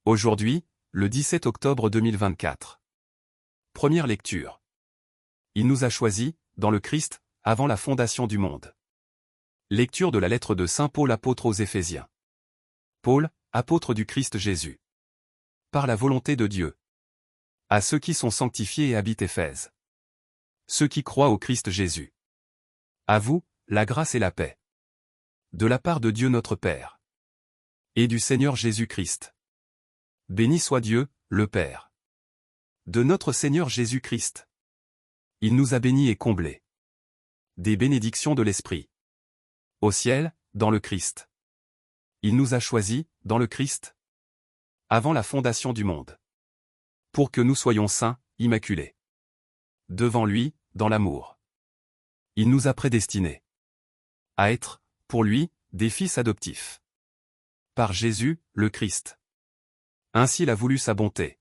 Aujourd'hui, le 17 octobre 2024. Première lecture. Il nous a choisis, dans le Christ, avant la fondation du monde. Lecture de la lettre de Saint Paul apôtre aux Éphésiens. Paul, apôtre du Christ Jésus. Par la volonté de Dieu. À ceux qui sont sanctifiés et habitent Éphèse. Ceux qui croient au Christ Jésus. À vous, la grâce et la paix. De la part de Dieu notre Père. Et du Seigneur Jésus-Christ. Béni soit Dieu, le Père. De notre Seigneur Jésus-Christ. Il nous a bénis et comblés. Des bénédictions de l'Esprit. Au ciel, dans le Christ. Il nous a choisis, dans le Christ. Avant la fondation du monde. Pour que nous soyons saints, immaculés. Devant lui, dans l'amour. Il nous a prédestinés. À être, pour lui, des fils adoptifs. Par Jésus, le Christ. Ainsi il a voulu sa bonté.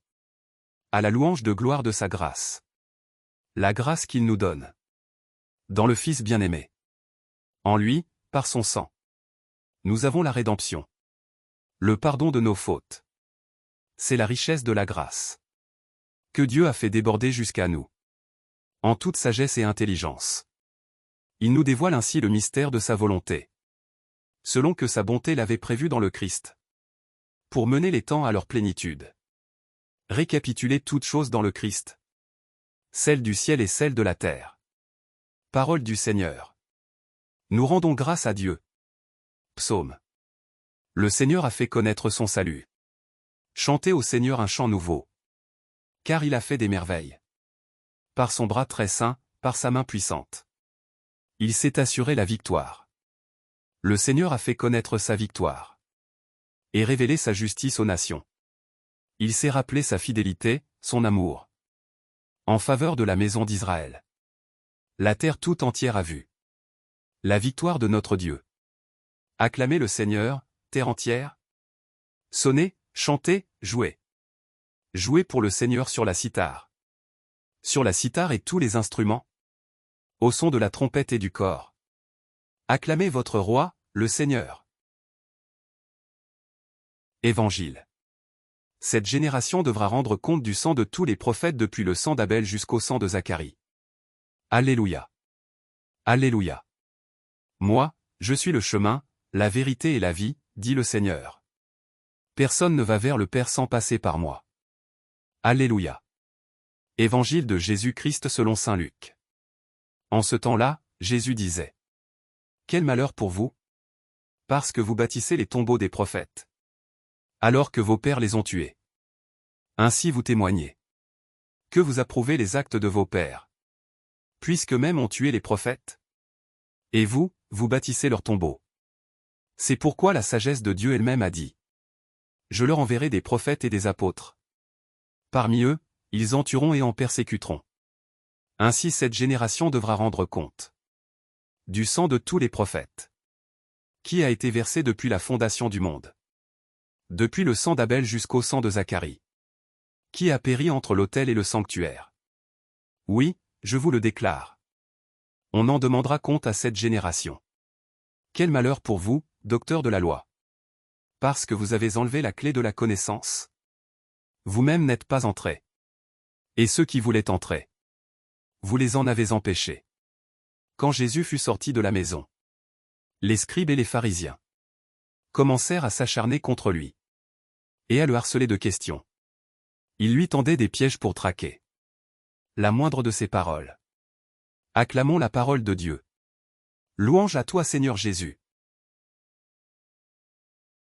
À la louange de gloire de sa grâce. La grâce qu'il nous donne. Dans le Fils bien-aimé. En lui, par son sang. Nous avons la rédemption. Le pardon de nos fautes. C'est la richesse de la grâce. Que Dieu a fait déborder jusqu'à nous. En toute sagesse et intelligence. Il nous dévoile ainsi le mystère de sa volonté. Selon que sa bonté l'avait prévu dans le Christ. Pour mener les temps à leur plénitude. Récapituler toutes choses dans le Christ. Celles du ciel et celles de la terre. Parole du Seigneur. Nous rendons grâce à Dieu. Psaume. Le Seigneur a fait connaître son salut. Chantez au Seigneur un chant nouveau. Car il a fait des merveilles. Par son bras très saint, par sa main puissante. Il s'est assuré la victoire. Le Seigneur a fait connaître sa victoire. Et révélé sa justice aux nations. Il s'est rappelé sa fidélité, son amour. En faveur de la maison d'Israël. La terre tout entière a vu. La victoire de notre Dieu. Acclamez le Seigneur, terre entière. Sonnez, chantez, jouez. Jouez pour le Seigneur sur la cithare. Sur la cithare et tous les instruments. Au son de la trompette et du cor. Acclamez votre roi, le Seigneur. Évangile. Cette génération devra rendre compte du sang de tous les prophètes depuis le sang d'Abel jusqu'au sang de Zacharie. Alléluia. Alléluia. Moi, je suis le chemin, la vérité et la vie, dit le Seigneur. Personne ne va vers le Père sans passer par moi. Alléluia. Évangile de Jésus-Christ selon saint Luc. En ce temps-là, Jésus disait. Quel malheur pour vous! Parce que vous bâtissez les tombeaux des prophètes. Alors que vos pères les ont tués. Ainsi vous témoignez. Que vous approuvez les actes de vos pères. Puisqu'eux-mêmes ont tué les prophètes. Et vous, vous bâtissez leurs tombeaux. C'est pourquoi la sagesse de Dieu elle-même a dit. Je leur enverrai des prophètes et des apôtres. Parmi eux, ils en tueront et en persécuteront. Ainsi cette génération devra rendre compte. Du sang de tous les prophètes. Qui a été versé depuis la fondation du monde. Depuis le sang d'Abel jusqu'au sang de Zacharie. Qui a péri entre l'autel et le sanctuaire. Oui, je vous le déclare. On en demandera compte à cette génération. Quel malheur pour vous, docteurs de la loi. Parce que vous avez enlevé la clé de la connaissance. Vous-même n'êtes pas entrés. Et ceux qui voulaient entrer. Vous les en avez empêchés. Quand Jésus fut sorti de la maison. Les scribes et les pharisiens. Commencèrent à s'acharner contre lui. Et à le harceler de questions. Ils lui tendaient des pièges pour traquer. La moindre de ses paroles. Acclamons la parole de Dieu. Louange à toi Seigneur Jésus.